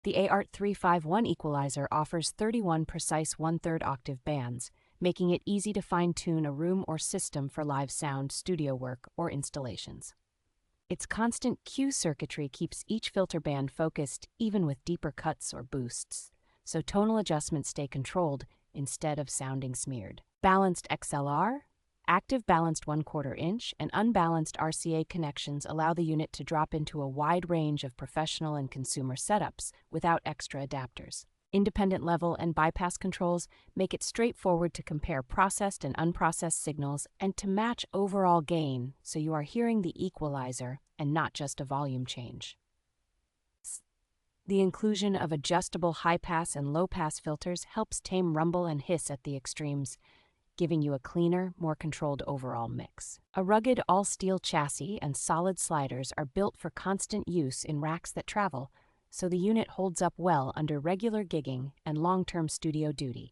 The AART351 equalizer offers 31 precise one-third octave bands, making it easy to fine-tune a room or system for live sound, studio work, or installations. Its constant Q circuitry keeps each filter band focused even with deeper cuts or boosts, so tonal adjustments stay controlled instead of sounding smeared. Balanced XLR, active balanced 1/4 inch, and unbalanced RCA connections allow the unit to drop into a wide range of professional and consumer setups without extra adapters. Independent level and bypass controls make it straightforward to compare processed and unprocessed signals and to match overall gain, so you are hearing the equalizer and not just a volume change. The inclusion of adjustable high-pass and low-pass filters helps tame rumble and hiss at the extremes, giving you a cleaner, more controlled overall mix. A rugged all-steel chassis and solid sliders are built for constant use in racks that travel, so the unit holds up well under regular gigging and long-term studio duty.